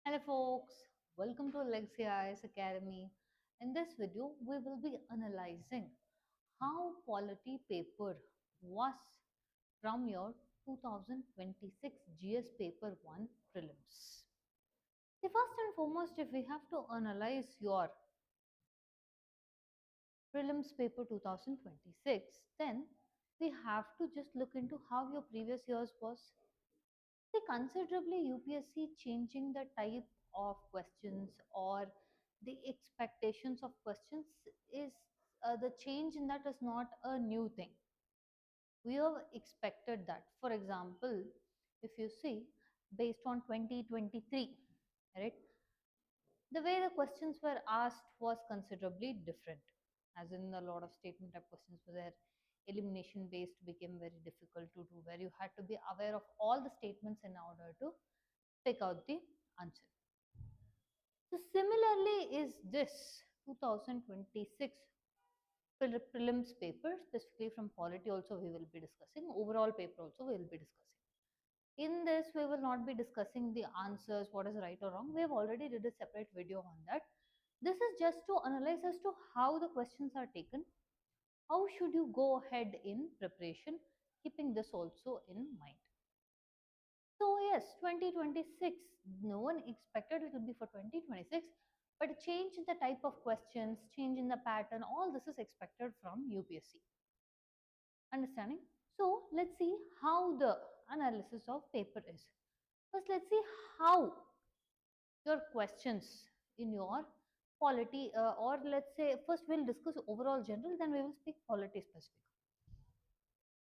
Hello folks, welcome to Legacy IS Academy. In this video, we will be analyzing how polity paper was from your 2026 GS paper 1 prelims. The first and foremost, if we have to analyze your prelims paper 2026, then we have to just look into how your previous years was. See, considerably UPSC changing the type of questions or the expectations of questions is the change in that is not a new thing. We have expected that. For example, if you see based on 2023, right, the way the questions were asked was considerably different. As in a lot of statement type questions where elimination based became very difficult to do, where you had to be aware of all the statements in order to pick out the answer. So similarly is this 2026 prelims paper, specifically from polity also we will be discussing, overall paper also we will be discussing. In this we will not be discussing the answers, what is right or wrong. We have already did a separate video on that. This is just to analyze as to how the questions are taken, how should you go ahead in preparation, keeping this also in mind. So yes, 2026, no one expected it will be for 2026, but a change in the type of questions, change in the pattern, all this is expected from UPSC. Understanding? So let's see how the analysis of paper is. First, let's see how your questions in your polity, or let's say first we'll discuss overall general, then we will speak polity specific.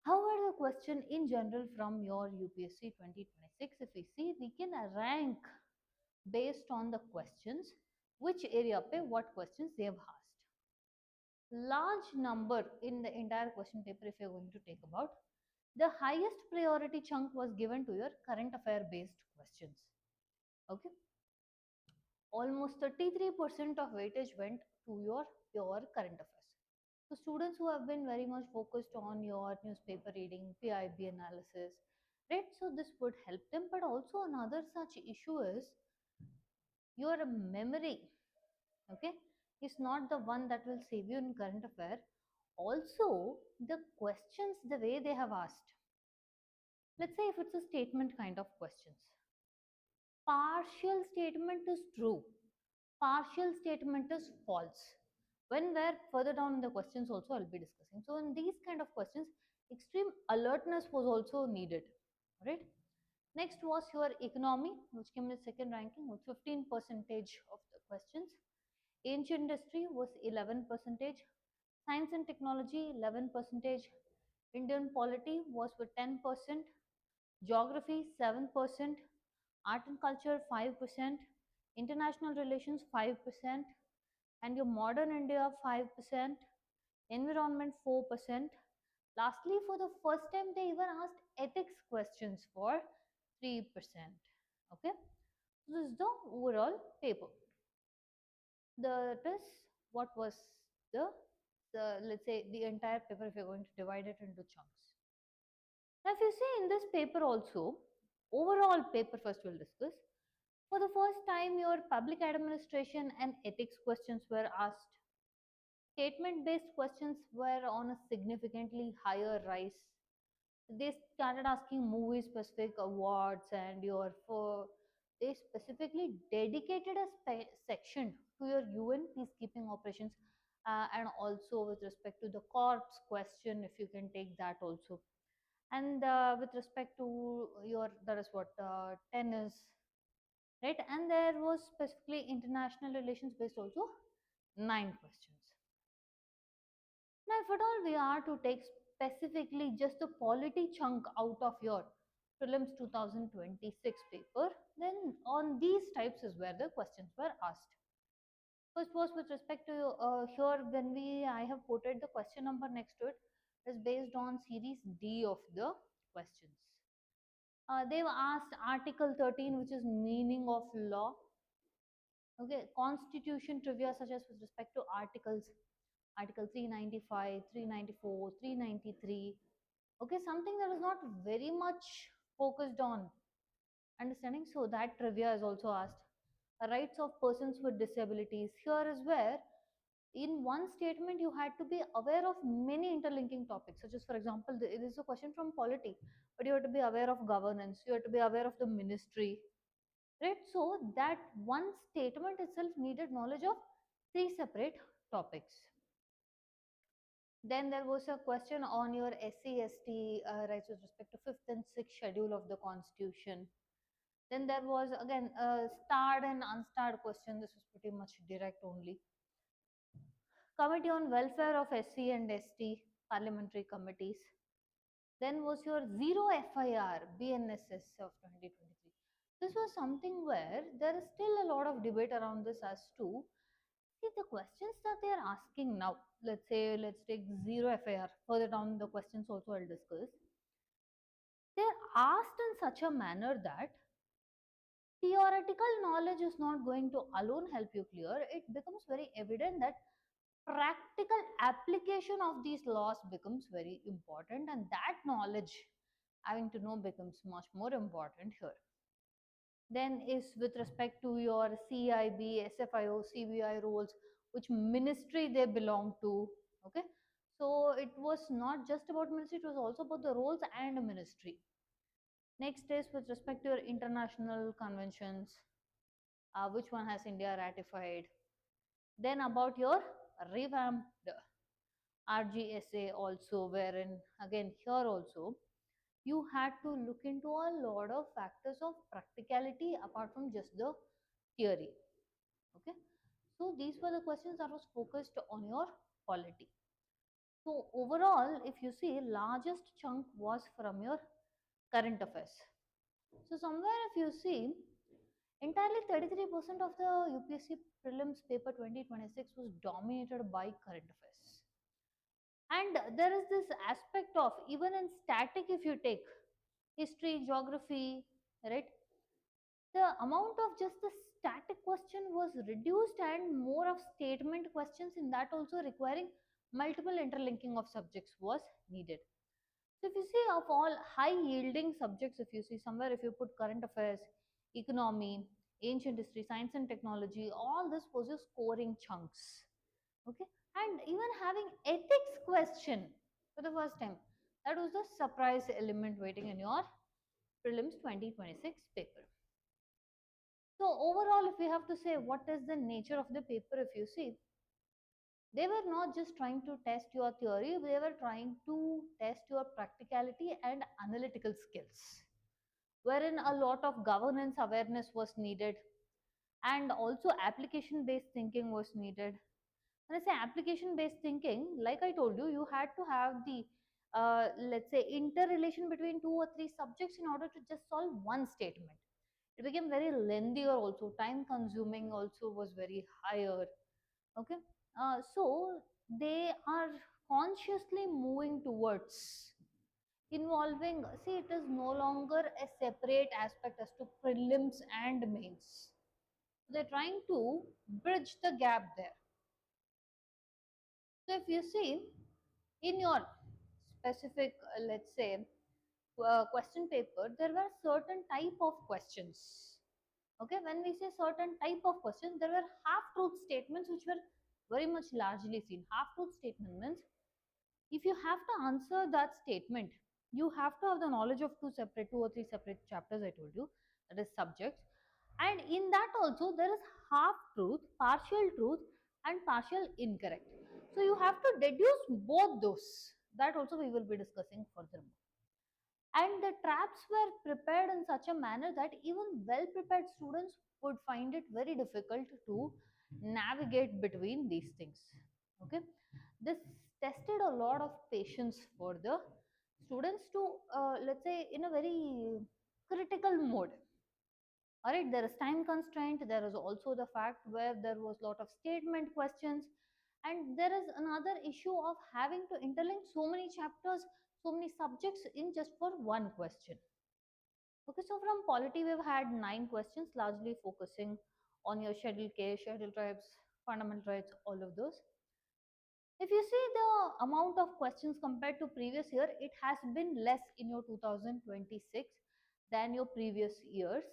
However, the question in general from your UPSC 2026, if we see, we can rank based on the questions, which area pe what questions they have asked. Large number in the entire question paper, if you're going to take about, the highest priority chunk was given to your current affair based questions. Okay. Almost 33% of weightage went to your pure current affairs. So students who have been very much focused on your newspaper reading, PIB analysis, right? So this would help them. But also another such issue is your memory, okay, is not the one that will save you in current affair. Also, the questions, the way they have asked. Let's say if it's a statement kind of questions. Partial statement is true, partial statement is false. When we're further down in the questions also I'll be discussing. So in these kind of questions, extreme alertness was also needed, right? Next was your economy, which came in the second ranking with 15% of the questions. Ancient history was 11%. Science and technology 11%. Indian polity was with 10%. Geography 7%. Art and culture 5%. International relations 5%. And your modern India 5%. Environment 4%. Lastly, for the first time, they even asked ethics questions for 3%. Okay, this is the overall paper. That is what was the let's say the entire paper if you're going to divide it into chunks. Now, if you see in this paper also, overall paper first we'll discuss. For the first time, your public administration and ethics questions were asked. Statement-based questions were on a significantly higher rise. They started asking movie specific awards, and they specifically dedicated a section to your UN peacekeeping operations, and also with respect to the corps question, if you can take that also. And with respect to your, that is what, tennis, right? And there was specifically international relations based also 9 questions. Now, if at all we are to take specifically just the polity chunk out of your prelims 2026 paper, then on these types is where the questions were asked. First was with respect to here when I have quoted the question number next to it is based on series D of the questions. They've asked Article 13, which is meaning of law. Okay, constitution trivia such as with respect to articles, Article 395, 394, 393. Okay, something that is not very much focused on understanding. So that trivia is also asked. Rights of persons with disabilities. Here is where in one statement you had to be aware of many interlinking topics, such as for example it is a question from polity, but you have to be aware of governance, you have to be aware of the ministry, right? So that one statement itself needed knowledge of three separate topics. Then there was a question on your SC ST rights with respect to fifth and sixth schedule of the constitution. Then there was again a starred and unstarred question. This was pretty much direct only. Committee on Welfare of SC and ST parliamentary committees. Then was your zero FIR BNSS of 2023. This was something where there is still a lot of debate around this as to see the questions that they are asking now. Let's say let's take zero FIR. Further down the questions also I'll discuss. They're asked in such a manner that theoretical knowledge is not going to alone help you clear. It becomes very evident that practical application of these laws becomes very important, and that knowledge having to know becomes much more important here. Then is with respect to your CIB, SFIO, CBI roles, which ministry they belong to. Okay, so it was not just about ministry, it was also about the roles and ministry. Next is with respect to your international conventions, which one has India ratified. Then about your revamped RGSA also, wherein again here also you had to look into a lot of factors of practicality apart from just the theory. Okay, so these were the questions that was focused on your polity. So overall, if you see, largest chunk was from your current affairs. So somewhere if you see, entirely 33% of the UPSC prelims paper 2026 was dominated by current affairs. And there is this aspect of, even in static, if you take history, geography, right, the amount of just the static question was reduced and more of statement questions, in that also requiring multiple interlinking of subjects was needed. So if you see, of all high yielding subjects, if you see somewhere, if you put current affairs, economy, ancient history, science and technology, all this was your scoring chunks. Okay, and even having ethics question for the first time, that was the surprise element waiting in your prelims 2026 paper. So overall, if we have to say what is the nature of the paper, if you see, they were not just trying to test your theory, they were trying to test your practicality and analytical skills, wherein a lot of governance awareness was needed, and also application based thinking was needed. When I say application based thinking, like I told you, you had to have the let's say interrelation between two or three subjects in order to just solve one statement. It became very lengthier also, time consuming also was very higher. Okay, so they are consciously moving towards involving, see, it is no longer a separate aspect as to prelims and mains. They're trying to bridge the gap there. So if you see in your specific, let's say, question paper, there were certain type of questions. Okay, when we say certain type of questions, there were half-truth statements which were very much largely seen. Half-truth statement means if you have to answer that statement, you have to have the knowledge of two or three separate chapters I told you, that is subjects. And in that also there is half-truth, partial truth and partial incorrect. So you have to deduce both those. That also we will be discussing furthermore. And the traps were prepared in such a manner that even well prepared students would find it very difficult to navigate between these things. Okay, this tested a lot of patience for the students to let's say in a very critical mode. All right, there is time constraint, there is also the fact where there was lot of statement questions, and there is another issue of having to interlink so many chapters, so many subjects in just for one question. Okay, so from polity we've had 9 questions, largely focusing on your schedule K, schedule tribes, fundamental rights, all of those. If you see the amount of questions compared to previous year, it has been less in your 2026 than your previous years.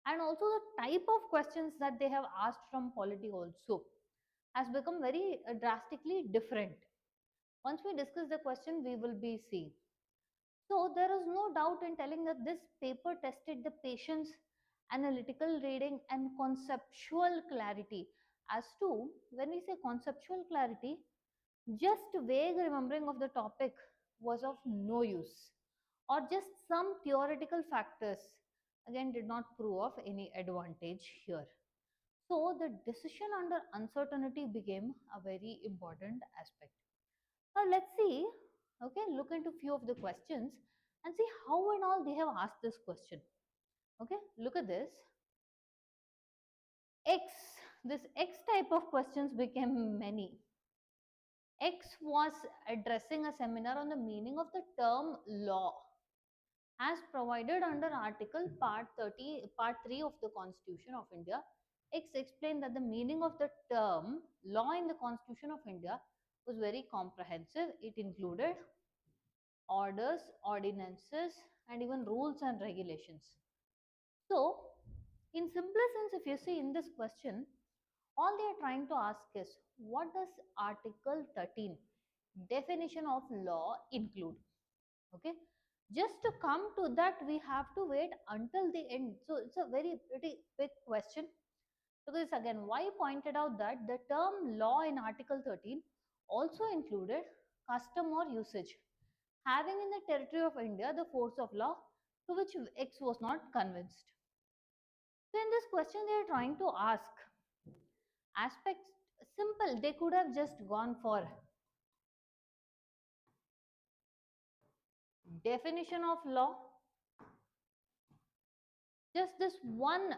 And also the type of questions that they have asked from polity also has become very drastically different. Once we discuss the question, we will be seeing. So there is no doubt in telling that this paper tested the patient's analytical reading and conceptual clarity. As to when we say conceptual clarity, just vague remembering of the topic was of no use, or just some theoretical factors again did not prove of any advantage here. So the decision under uncertainty became a very important aspect. Now let's see, okay, look into few of the questions and see how and all they have asked this question. Okay, look at this. X, this X type of questions became many. X was addressing a seminar on the meaning of the term law as provided under Article Part 30, Part 3 of the Constitution of India. X explained that the meaning of the term law in the Constitution of India was very comprehensive. It included orders, ordinances, and even rules and regulations. So, in simpler sense, if you see in this question, all they are trying to ask is what does Article 13 definition of law include? Okay, just to come to that, we have to wait until the end. So, it's a very pretty big question. Because again, why pointed out that the term law in Article 13 also included custom or usage having in the territory of India the force of law, to which X was not convinced. So in this question they are trying to ask aspects simple, they could have just gone for definition of law. Just this one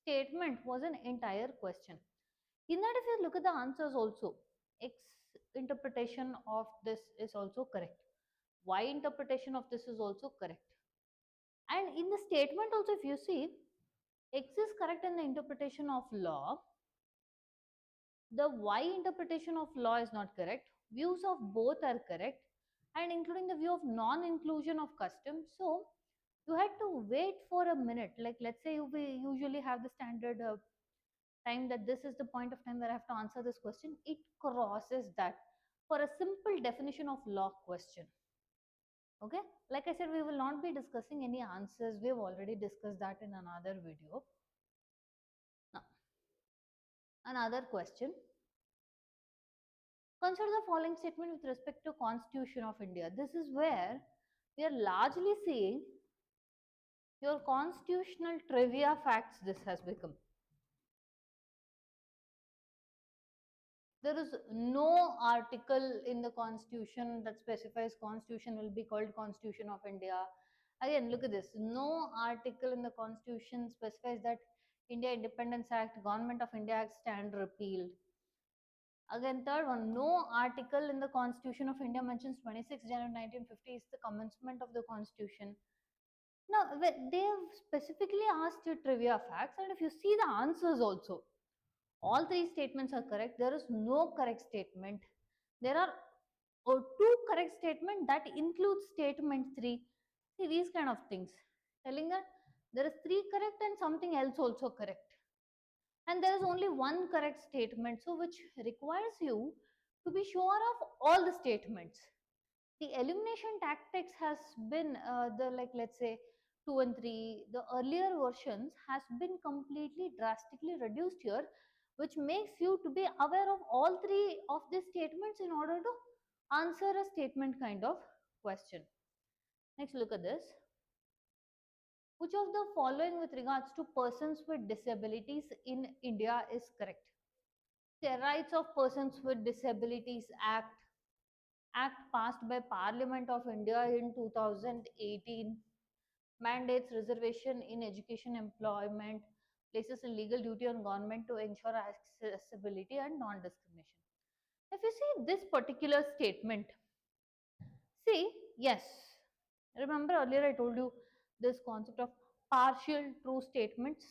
statement was an entire question. In that, if you look at the answers also, X interpretation of this is also correct. Y interpretation of this is also correct. And in the statement also, if you see, X is correct in the interpretation of law. The Y interpretation of law is not correct. Views of both are correct, and including the view of non-inclusion of custom. So you had to wait for a minute. Like let's say we usually have the standard time that this is the point of time where I have to answer this question. It crosses that for a simple definition of law question. Okay, like I said, we will not be discussing any answers. We have already discussed that in another video. Now, another question. Consider the following statement with respect to Constitution of India. This is where we are largely seeing your constitutional trivia facts. This has become. There is no article in the Constitution that specifies Constitution will be called Constitution of India. Again, look at this. No article in the Constitution specifies that India Independence Act, Government of India Act stand repealed. Again, third one, no article in the Constitution of India mentions 26 January 1950 is the commencement of the Constitution. Now, they have specifically asked you trivia facts, and if you see the answers also, all three statements are correct. There is no correct statement. There are two correct statements that include statement 3. See these kind of things. Telling that there is 3 correct and something else also correct. And there is only one correct statement, so which requires you to be sure of all the statements. The elimination tactics has been the like let's say 2 and 3, the earlier versions has been completely drastically reduced here, which makes you to be aware of all three of these statements in order to answer a statement kind of question. Next, look at this. Which of the following with regards to persons with disabilities in India is correct? The Rights of Persons with Disabilities Act passed by Parliament of India in 2018 mandates reservation in education employment, places a legal duty on government to ensure accessibility and non-discrimination. If you see this particular statement, see, yes, remember earlier I told you this concept of partial true statements.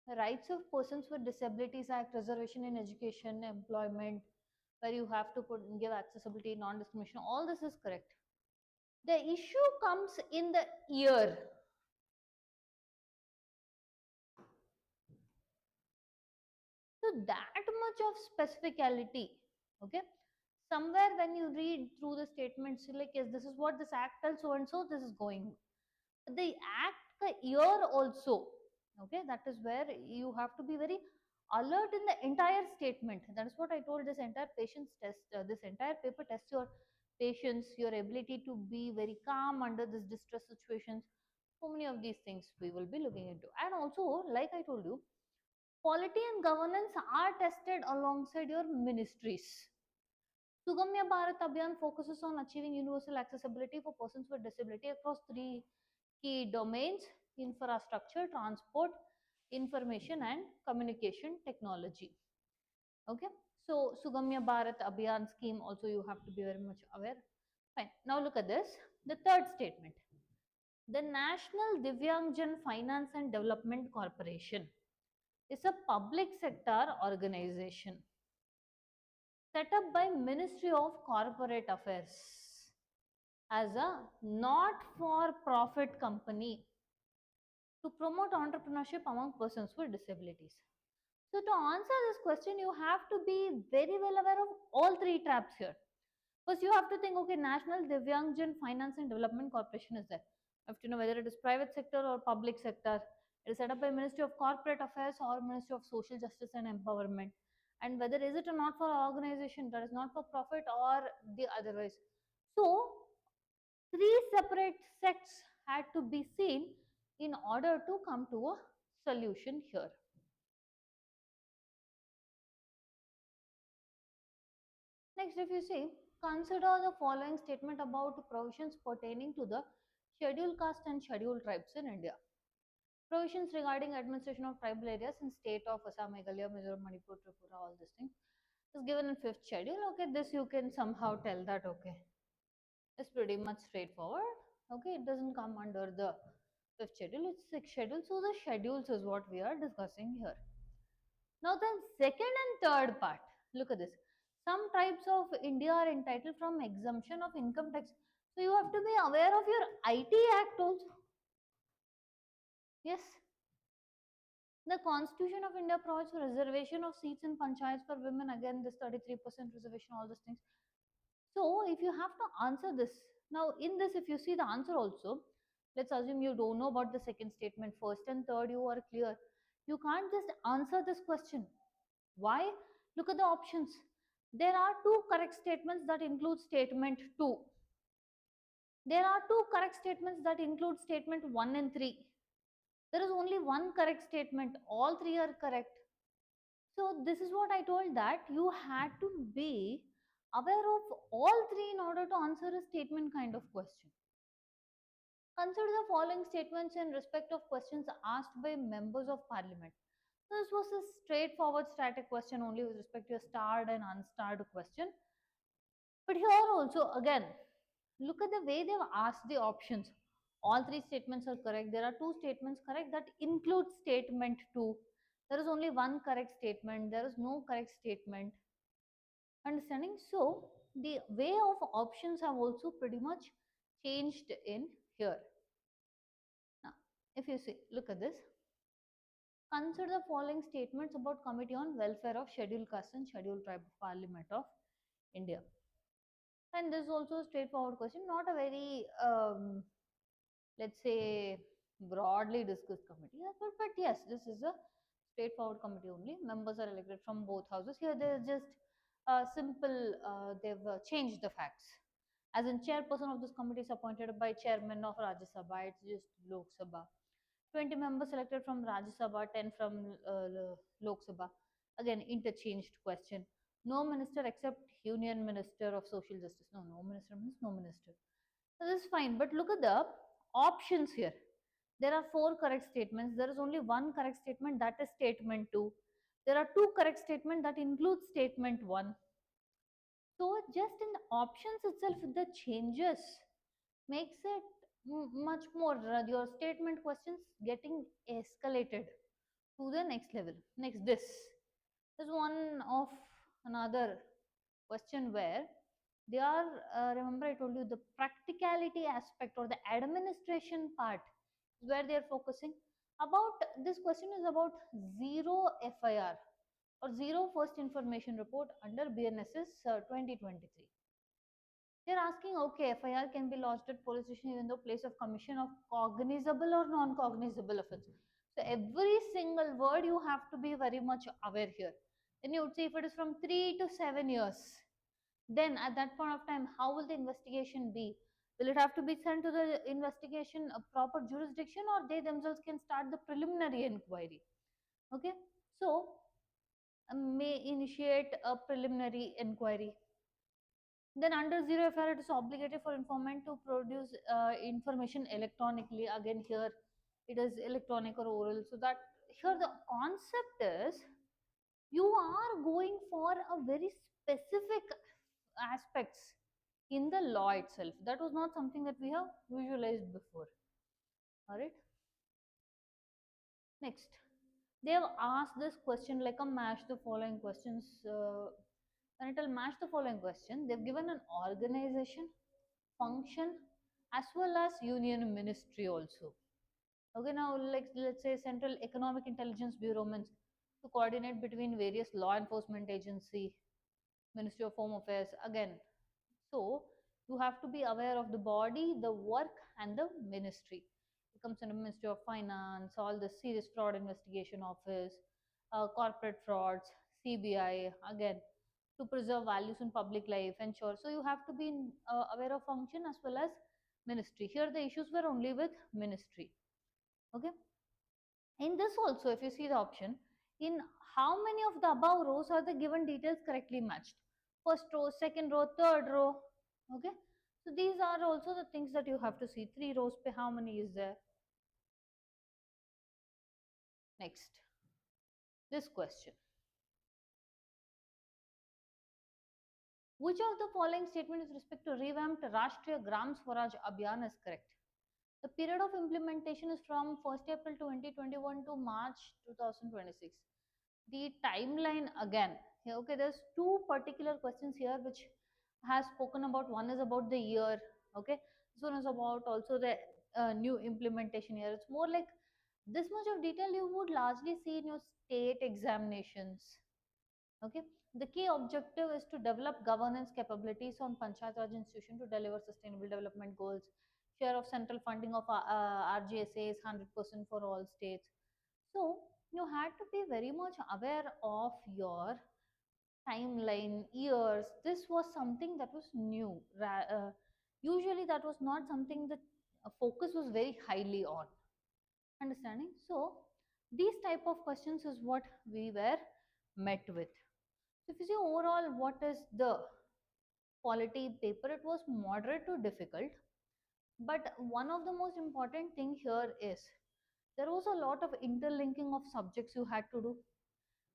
The Rights of Persons with Disabilities Act, reservation in education, employment, where you have to give accessibility, non-discrimination, all this is correct. The issue comes in the year. that much of specificality, okay? Somewhere when you read through the statements, you're like, yes, this is what this act tells so and so, this is going. The act ka year also, okay, that is where you have to be very alert in the entire statement. That is what I told. This entire patience test, this entire paper tests your patience, your ability to be very calm under this distress situations. So many of these things we will be looking into. And also, like I told you, polity and governance are tested alongside your ministries. Sugamya Bharat Abhiyan focuses on achieving universal accessibility for persons with disability across three key domains: infrastructure, transport, information, and communication technology. Okay, so Sugamya Bharat Abhiyan scheme also you have to be very much aware. Fine. Now look at this. The third statement. The National Divyangjan Finance and Development Corporation is a public sector organization set up by Ministry of Corporate Affairs as a not for profit company to promote entrepreneurship among persons with disabilities. So to answer this question, you have to be very well aware of all three traps here. First, you have to think, okay, National Divyangjan Finance and Development Corporation is there. You have to know whether it is private sector or public sector. It is set up by Ministry of Corporate Affairs or Ministry of Social Justice and Empowerment. And whether is it a not for organization that is not for profit or the otherwise. So three separate sects had to be seen in order to come to a solution here. Next, if you see, consider the following statement about provisions pertaining to the scheduled caste and scheduled tribes in India. Provisions regarding administration of tribal areas in state of Assam, Meghalaya, Mizoram, Manipur, Tripura, all these things is given in fifth schedule. Okay, this you can somehow tell that, okay, it's pretty much straightforward. Okay, it doesn't come under the fifth schedule, it's sixth schedule. So the schedules is what we are discussing here. Now then second and third part, look at this. Some tribes of India are entitled from exemption of income tax. So you have to be aware of your IT Act also. Yes. The Constitution of India provides for reservation of seats in panchayats for women. Again, this 33% reservation, all these things. So if you have to answer this, now in this, if you see the answer also, let's assume you don't know about the second statement, first and third you are clear. You can't just answer this question. Why? Look at the options. There are two correct statements that include statement 2. There are two correct statements that include statement 1 and 3. There is only one correct statement. All three are correct. So this is what I told, that you had to be aware of all three in order to answer a statement kind of question. Consider the following statements in respect of questions asked by members of parliament. This was a straightforward static question only with respect to a starred and unstarred question. But here also, again, look at the way they've asked the options. All three statements are correct. There are two statements correct that include statement 2. There is only one correct statement. There is no correct statement. Understanding? So, the way of options have also pretty much changed in here. Now, if you see, look at this. Consider the following statements about Committee on Welfare of Scheduled Caste and Scheduled Tribe of Parliament of India. And this is also a straightforward question, not a very, let's say, broadly discussed committee. But yes, this is a straightforward committee only. Members are elected from both houses. Here there is just simple, they've changed the facts. As in, chairperson of this committee is appointed by chairman of Rajya Sabha, it's just Lok Sabha. 20 members selected from Rajya Sabha, 10 from Lok Sabha. Again, interchanged question. No minister except Union Minister of Social Justice. No minister means no minister. So this is fine, but look at the options here. There are 4 correct statements. There is only one correct statement, that is statement 2. There are 2 correct statements that include statement 1. So just in the options itself, the changes makes it much more, your statement questions getting escalated to the next level. Next, this is one of another question where they are, remember I told you the practicality aspect or the administration part is where they are focusing. About this question is about zero FIR or zero first information report under BNSS 2023. They're asking, okay, FIR can be lodged at police station even though place of commission of cognizable or non-cognizable offense. So every single word you have to be very much aware here. Then you would say if it is from 3 to 7 years, then at that point of time, how will the investigation be? Will it have to be sent to the investigation a proper jurisdiction, or they themselves can start the preliminary inquiry? Okay, so may initiate a preliminary inquiry. Then under zero FIR, it is obligated for informant to produce information electronically. Again, here it is electronic or oral. So that here the concept is you are going for a very specific aspects in the law itself. That was not something that we have visualized before. All right. Next, they have asked this question like a match the following questions. When it will match the following question, they've given an organization, function, as well as union ministry also. Okay, now like let's say Central Economic Intelligence Bureau means to coordinate between various law enforcement agency, Ministry of Home Affairs again. So you have to be aware of the body, the work, and the ministry. It comes under Ministry of Finance, all the Serious Fraud Investigation Office, corporate frauds, CBI, again to preserve values in public life, ensure. So you have to be aware of function as well as ministry. Here the issues were only with ministry. Okay. In this also, if you see the option, in how many of the above rows are the given details correctly matched? First row, second row, third row. Okay. So these are also the things that you have to see. 3 rows pe how many is there? Next, this question. Which of the following statement with respect to revamped Rashtriya Gram Swaraj Abhiyan is correct? The period of implementation is from 1st April 2021 to March 2026. The timeline again. Here, okay, there's two particular questions here which has spoken about. One is about the year. Okay, this one is about also the new implementation here. It's more like this much of detail you would largely see in your state examinations. Okay, the key objective is to develop governance capabilities on Panchayat Raj institution to deliver sustainable development goals. Share of central funding of RGSA is 100% for all states. So you had to be very much aware of your timeline, years. This was something that was new. Usually that was not something that focus was very highly on. Understanding? So these type of questions is what we were met with. So if you see overall what is the polity paper, it was moderate to difficult. But one of the most important thing here is there was a lot of interlinking of subjects you had to do,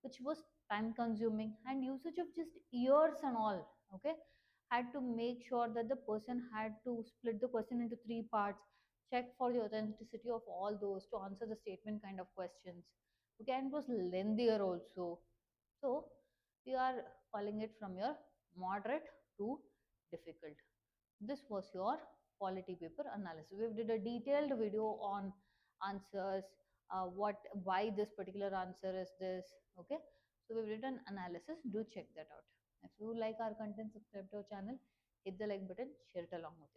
which was time consuming, and usage of just years and all. Okay, had to make sure that the person had to split the question into 3 parts, check for the authenticity of all those to answer the statement kind of questions. Okay, and it was lengthier also. So we are calling it from your moderate to difficult. This was your polity paper analysis. We did a detailed video on answers, why this particular answer is this. Okay, so we've written analysis. Do check that out. If you like our content, subscribe to our channel, hit the like button, share it along with